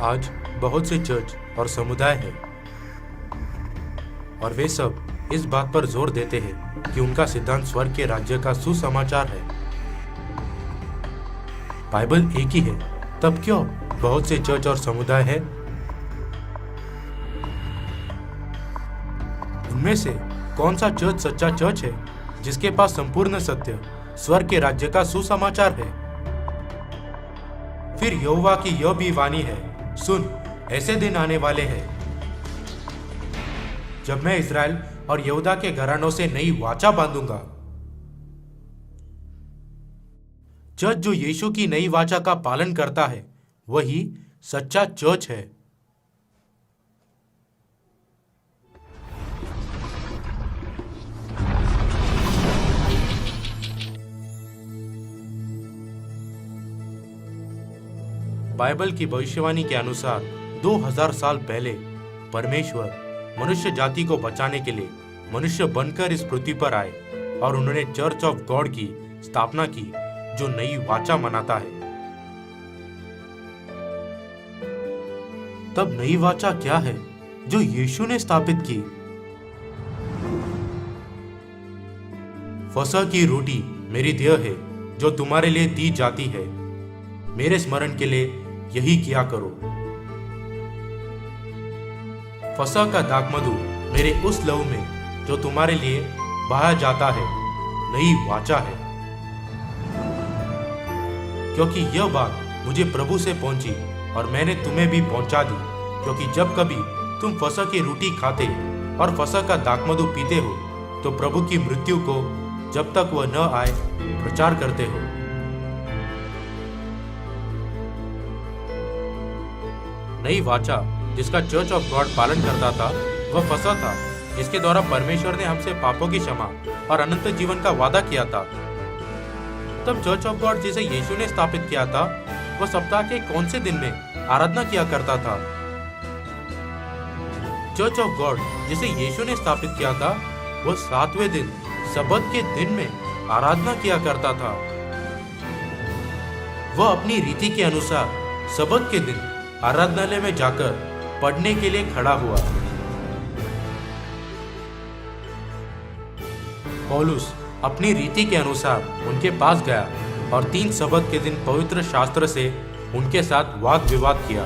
आज बहुत से चर्च और समुदाय हैं और वे सब इस बात पर जोर देते हैं कि उनका सिद्धांत स्वर्ग के राज्य का सुसमाचार है। बाइबल एक ही है, तब क्यों बहुत से चर्च और समुदाय हैं? उनमें से कौन सा चर्च सच्चा चर्च है जिसके पास संपूर्ण सत्य स्वर्ग के राज्य का सुसमाचार है? फिर यहोवा की यह भी वाणी है, सुन, ऐसे दिन आने वाले हैं जब मैं इस्राएल और यहूदा के घरानों से नई वाचा बांधूंगा। चर्च जो यीशु की नई वाचा का पालन करता है वही सच्चा चर्च है। बाइबल की भविष्यवाणी के अनुसार 2000 साल पहले परमेश्वर मनुष्य जाति को बचाने के लिए मनुष्य बनकर इस पृथ्वी पर आए और उन्होंने चर्च ऑफ गॉड की स्थापना की जो नई वाचा मनाता है। तब नई वाचा क्या है जो यीशु ने स्थापित की? फसह की रोटी मेरी देह है जो तुम्हारे लिए दी जाती है, मेरे स्मरण के लिए यही किया करो। फसह का दाखमधु मेरे उस लहू में जो तुम्हारे लिए बहाया जाता है नई वाचा है। क्योंकि यह बात मुझे प्रभु से पहुंची और मैंने तुम्हें भी पहुंचा दी, क्योंकि जब कभी तुम फसह की रोटी खाते और फसह का दाखमधु पीते हो तो प्रभु की मृत्यु को जब तक वह न आए प्रचार करते हो। नई वाचा जिसका चर्च ऑफ गॉड पालन करता था वह फसह था जिसके द्वारा परमेश्वर ने हमसे पापों की क्षमा और अनंत जीवन का वादा किया था। तब चर्च ऑफ गॉड जिसे यीशु ने स्थापित किया था वह सप्ताह के कौन से दिन में आराधना किया करता था? चर्च ऑफ गॉड जिसे यीशु ने स्थापित किया था वह 7वें दिन सबत के दिन में आराधना किया करता था। वह अपनी रीति के अनुसार सबत के दिन आराधनालय में जाकर पढ़ने के लिए खड़ा हुआ। पौलुस अपनी रीति के अनुसार उनके पास गया और 3 सबत के दिन पवित्र शास्त्र से उनके साथ वाद विवाद किया।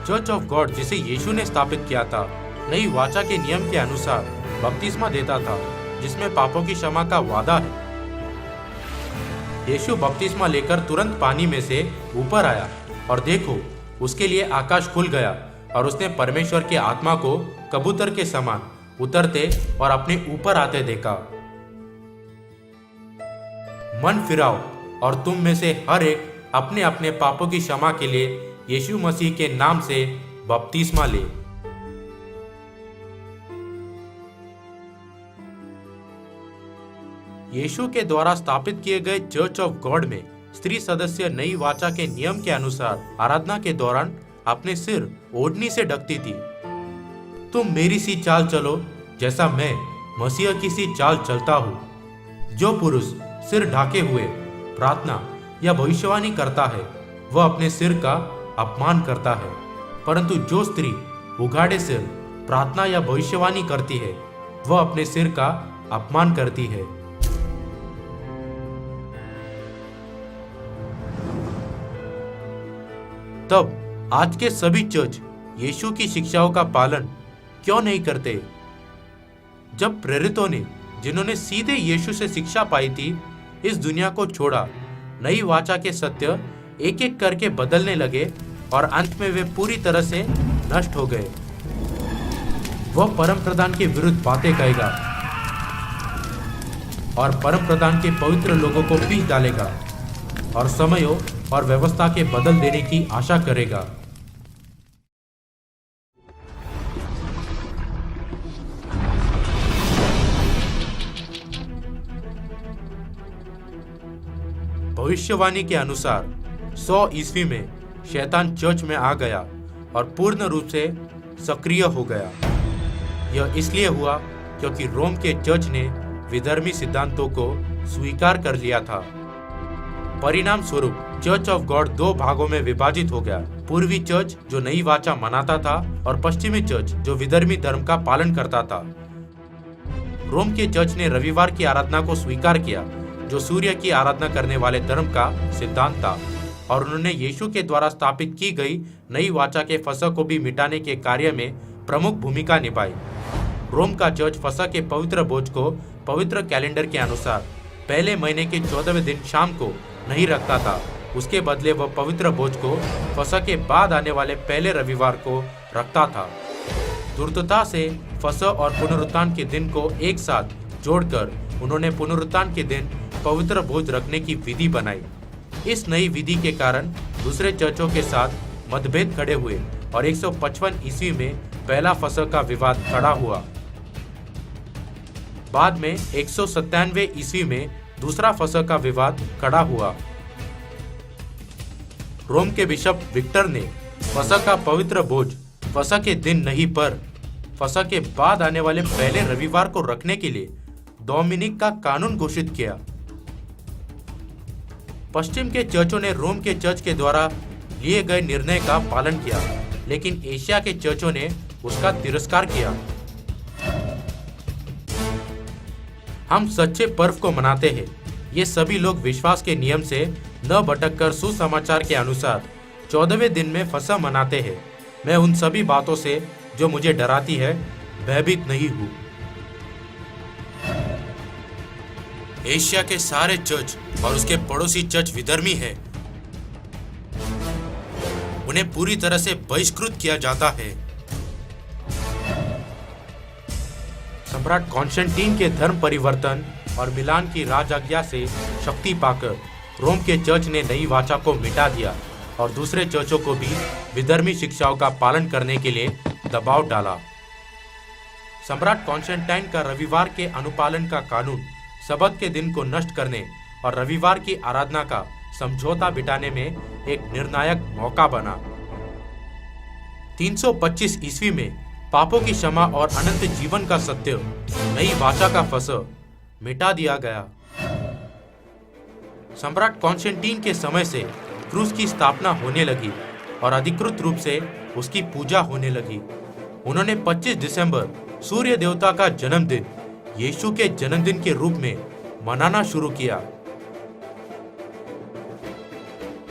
चर्च ऑफ गॉड जिसे यीशु ने स्थापित किया था नई वाचा के नियम के अनुसार बपतिस्मा देता था जिसमें पापों की क्षमा का वादा है। यीशु बपतिस्मा लेकर तुरंत पानी में से ऊपर आया और देखो उसके लिए आकाश खुल गया और उसने परमेश्वर के आत्मा को कबूतर के समान उतरते और अपने ऊपर आते देखा। मन फिराओ और तुम में से हर एक अपने अपने पापों की क्षमा के लिए यीशु मसीह के नाम से बपतिस्मा ले। यीशु के द्वारा स्थापित किए गए चर्च ऑफ गॉड में स्त्री सदस्य नई वाचा के नियम के अनुसार आराधना के दौरान अपने सिर ओढ़नी से ढकती थी। तुम मेरी सी चाल चलो जैसा मैं मसीह की सी चाल चलता हूँ। जो पुरुष सिर ढाके हुए प्रार्थना या भविष्यवाणी करता है वह अपने सिर का अपमान करता है, परंतु जो स्त्री उघाड़े सिर प्रार्थना या भविष्यवाणी करती है वह अपने सिर का अपमान करती है। तब आज के सभी चर्च यीशु की शिक्षाओं का पालन क्यों नहीं करते? जब प्रेरितों ने जिन्होंने सीधे यीशु से शिक्षा पाई थी इस दुनिया को छोड़ा, नई वाचा के सत्य एक एक करके बदलने लगे और अंत में वे पूरी तरह से नष्ट हो गए। वह परम प्रधान के विरुद्ध बातें कहेगा और परम प्रधान के पवित्र लोगों को पीस डालेगा और समयों और व्यवस्था के बदल देने की आशा करेगा। भविष्यवाणी के अनुसार 100 ईस्वी में शैतान चर्च में आ गया और पूर्ण रूप से सक्रिय हो गया। यह इसलिए हुआ क्योंकि रोम के चर्च ने विधर्मी सिद्धांतों को स्वीकार कर लिया था। परिणाम स्वरूप चर्च ऑफ गॉड दो भागों में विभाजित हो गया। पूर्वी चर्च जो नई वाचा मनाता था और पश्चिमी चर्च जो विधर्मी धर्म का पालन करता था। रोम के चर्च ने रविवार की आराधना को स्वीकार किया, जो सूर्य की आराधना करने वाले धर्म का सिद्धांत था, और उन्होंने यीशु के द्वारा स्थापित की गई नई वाचा के फसह को भी मिटाने के कार्य में प्रमुख भूमिका निभाई। रोम का चर्च फसह के पवित्र भोज को पवित्र कैलेंडर के अनुसार पहले महीने के 14वें दिन शाम को नहीं रखता था। उसके बदले वह पवित्र भोज को फसह के बाद आने वाले पहले रविवार को रखता था। धूर्तता से फसह और पुनरुत्थान के दिन को एक साथ जोड़कर उन्होंने पुनरुत्थान के दिन पवित्र भोज रखने की विधि बनाई। इस नई विधि के कारण दूसरे चर्चों के साथ मतभेद खड़े हुए और 155 ईस्वी में पहला फसह का विवाद खड़ा हुआ। बाद में 197 ईस्वी में दूसरा फसह का विवाद खड़ा हुआ। रोम के बिशप विक्टर ने फसह का पवित्र भोज फसह के दिन नहीं पर फसह के बाद आने वाले पहले रविवार को रखने के लिए डोमिनिक का कानून घोषित किया। पश्चिम के चर्चों ने रोम के चर्च के द्वारा लिए गए निर्णय का पालन किया, लेकिन एशिया के चर्चों ने उसका तिरस्कार किया। हम सच्चे पर्व को मनाते हैं। ये सभी लोग विश्वास के नियम से न भटककर सुसमाचार के अनुसार 14वें दिन में फसह मनाते हैं। मैं उन सभी बातों से जो मुझे डराती है भयभीत नहीं हूँ। एशिया के सारे चर्च और उसके पड़ोसी चर्च विधर्मी है। उन्हें पूरी तरह से बहिष्कृत किया जाता है। सम्राट कॉन्स्टेंटीन के धर्म परिवर्तन और मिलान की राजआज्ञा से शक्ति पाकर रोम के चर्च ने नई वाचा को मिटा दिया और दूसरे चर्चों को भी विधर्मी शिक्षाओं का पालन करने के लिए दबाव डाला। सम्राट कॉन्स्टेंटाइन का रविवार के अनुपालन का कानून सबत के दिन को नष्ट करने और रविवार की आराधना का समझौता बिठाने में एक निर्णायक मौका बना। 325 ईस्वी में पापों की क्षमा और अनंत जीवन का सत्य नई वाचा का फसह मिटा दिया गया। सम्राट कॉन्स्टेंटीन के समय से क्रूस की स्थापना होने लगी और अधिकृत रूप से उसकी पूजा होने लगी। उन्होंने 25 दिसंबर सूर्य देवता का जन्मदिन यीशु के जन्मदिन के रूप में मनाना शुरू किया।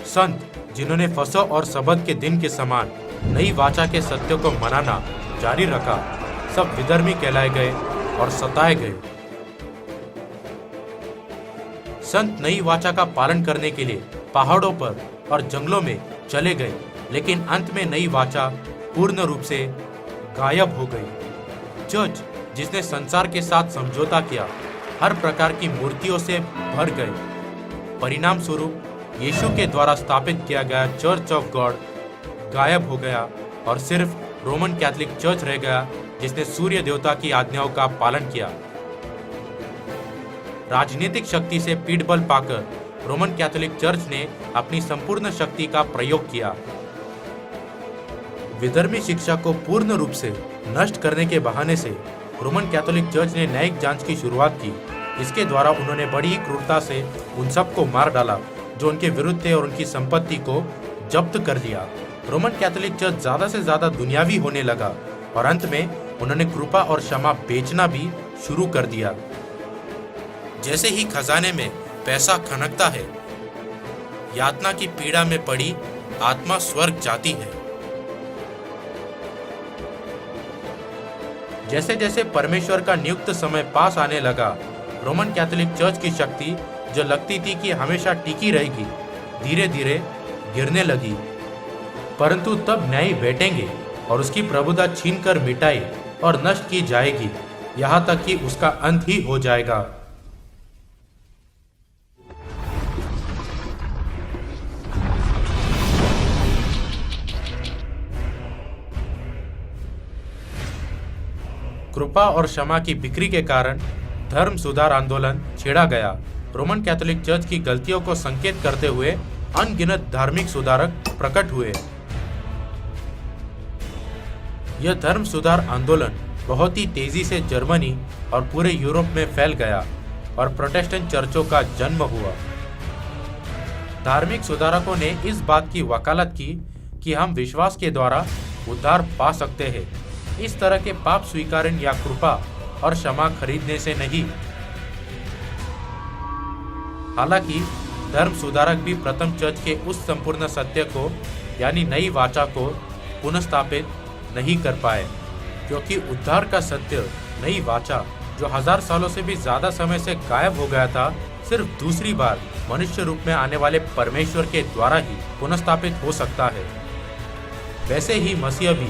संत जिन्होंने फसह और सबत के दिन के समान नई वाचा के सत्य को मनाना जारी रखा, सब विधर्मी कहलाए गए और सताए गए। संत नई वाचा का पालन करने के लिए पहाड़ों पर और जंगलों में चले गए, लेकिन अंत में नई वाचा पूर्ण रूप से गायब हो गई। चर्च जिसने संसार के साथ समझौता किया, हर प्रकार की मूर्तियों से भर गए। परिणाम स्वरूप यीशु के द्वारा स्थापित किया गया चर्च ऑफ गॉड गायब हो गया और सिर्फ रोमन कैथोलिक चर्च रह गया, जिसने सूर्य देवता की आज्ञाओं का पालन किया। राजनीतिक शक्ति से पीठबल पाकर रोमन कैथोलिक चर्च ने अपनी संपूर्ण शक्ति का प्रयोग किया। विधर्मी शिक्षा को पूर्ण रूप से नष्ट करने के बहाने से रोमन कैथोलिक चर्च ने न्यायिक जांच की शुरुआत की। इसके द्वारा उन्होंने बड़ी ही क्रूरता से उन सबको मार डाला जो उनके विरुद्ध थे और उनकी संपत्ति को जब्त कर लिया। रोमन कैथोलिक चर्च ज्यादा से ज्यादा दुनियावी होने लगा और अंत में उन्होंने कृपा और क्षमा बेचना भी शुरू कर दिया। जैसे ही खजाने में पैसा खनकता है, यातना की पीड़ा में पड़ी आत्मा स्वर्ग जाती है। जैसे जैसे परमेश्वर का नियुक्त समय पास आने लगा, रोमन कैथोलिक चर्च की शक्ति जो लगती थी कि हमेशा टिकी रहेगी, धीरे धीरे गिरने लगी। परंतु तब न्यायी बैठेंगे और उसकी प्रभुता छीनकर मिटाई और नष्ट की जाएगी, यहाँ तक कि उसका अंत ही हो जाएगा। कृपा और क्षमा की बिक्री के कारण धर्म सुधार आंदोलन छेड़ा गया। रोमन कैथोलिक चर्च की गलतियों को संकेत करते हुए अनगिनत धार्मिक सुधारक प्रकट हुए। यह धर्म सुधार आंदोलन बहुत ही तेजी से जर्मनी और पूरे यूरोप में फैल गया और प्रोटेस्टेंट चर्चों का जन्म हुआ। धार्मिक सुधारकों ने इस बात की वकालत की कि हम विश्वास के द्वारा उद्धार पा सकते हैं, इस तरह के पाप स्वीकारण या कृपा और क्षमा खरीदने से नहीं। हालांकि धर्म सुधारक भी प्रथम चर्च के उस संपूर्ण सत्य को यानी नई वाचा को पुनर्स्थापित नहीं कर पाए, क्योंकि उद्धार का सत्य नई वाचा जो 1000 सालों से भी ज्यादा समय से गायब हो गया था, सिर्फ दूसरी बार मनुष्य रूप में आने वाले परमेश्वर के द्वारा ही पुनर्स्थापित हो सकता है। वैसे ही मसीह भी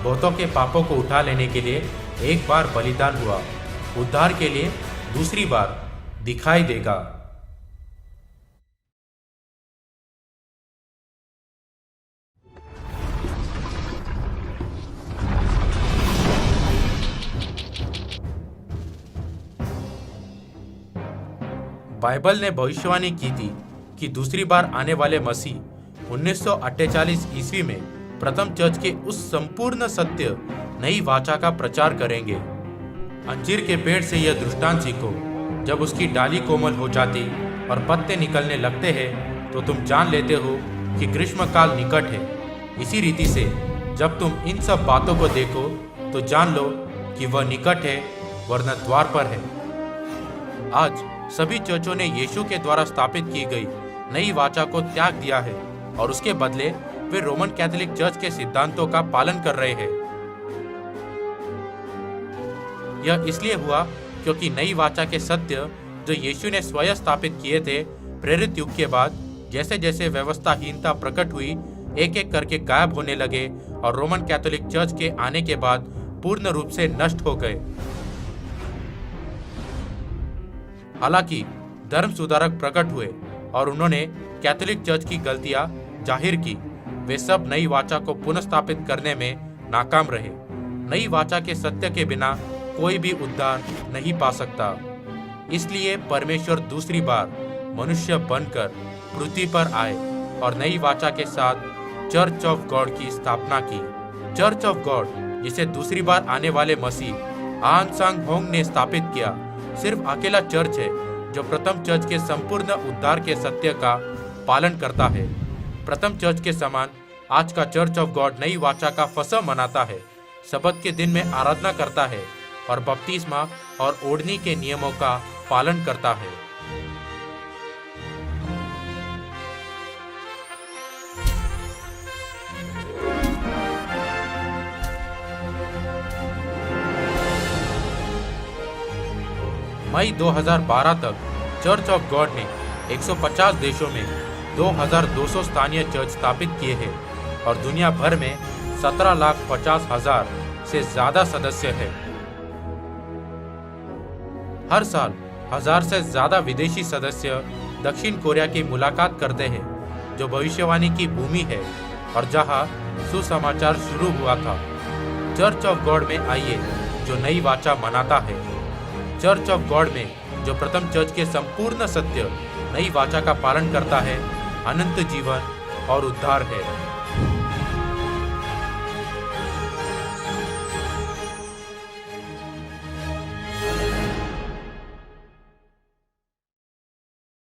बहुतों के पापों को उठा लेने के लिए एक बार बलिदान हुआ, उद्धार के लिए दूसरी बार दिखाई देगा। बाइबल ने भविष्यवाणी की थी कि दूसरी बार आने वाले मसीह 1948 ईस्वी में प्रथम चर्च के उस संपूर्ण सत्य नई वाचा का प्रचार करेंगे। अंजीर के पेड़ से यह दृष्टांत सीखो, जब उसकी डाली कोमल हो जाती और पत्ते निकलने लगते हैं तो तुम जान लेते हो कि ग्रीष्म काल निकट है। इसी रीति से जब तुम इन सब बातों को देखो तो जान लो कि वह निकट है, वरना द्वार पर है। आज सभी चर्चों ने यीशु के द्वारा स्थापित की गई नई वाचा को त्याग दिया है और उसके बदले वे रोमन कैथोलिक चर्च के सिद्धांतों का पालन कर रहे हैं। यह इसलिए हुआ क्योंकि नई वाचा के सत्य जो यीशु ने स्वयं स्थापित किए थे, प्रेरित युग के बाद जैसे जैसे व्यवस्थाहीनता प्रकट हुई, एक एक करके गायब होने लगे और रोमन कैथोलिक चर्च के आने के बाद पूर्ण रूप से नष्ट हो गए। हालांकि धर्म सुधारक प्रकट हुए और उन्होंने कैथोलिक चर्च की गलतियां जाहिर की, वे सब नई वाचा को पुनर्स्थापित करने में नाकाम रहे। नई वाचा के सत्य के बिना कोई भी उद्धार नहीं पा सकता। इसलिए परमेश्वर दूसरी बार मनुष्य बनकर पृथ्वी पर आए और नई वाचा के साथ चर्च ऑफ गॉड की स्थापना की। चर्च ऑफ गॉड जिसे दूसरी बार आने वाले मसीह आन सांग होंग ने स्थापित किया, सिर्फ अकेला चर्च है जो प्रथम चर्च के संपूर्ण उद्धार के सत्य का पालन करता है। प्रथम चर्च के समान आज का चर्च ऑफ गॉड नई वाचा का फसह मनाता है, सबत के दिन में आराधना करता है और बपतिस्मा और ओढ़नी के नियमों का पालन करता है। मई 2012 तक चर्च ऑफ गॉड ने 150 देशों में 2200 स्थानीय चर्च स्थापित किए हैं और दुनिया भर में 17,50,000 से ज्यादा सदस्य हैं। हर साल 1000 से ज्यादा विदेशी सदस्य दक्षिण कोरिया की मुलाकात करते हैं, जो भविष्यवाणी की भूमि है और जहां सुसमाचार शुरू हुआ था। चर्च ऑफ गॉड में आइए जो नई वाचा मनाता है। चर्च ऑफ गॉड में जो प्रथम चर्च के संपूर्ण सत्य नई वाचा का पालन करता है, अनंत जीवन और उद्धार है।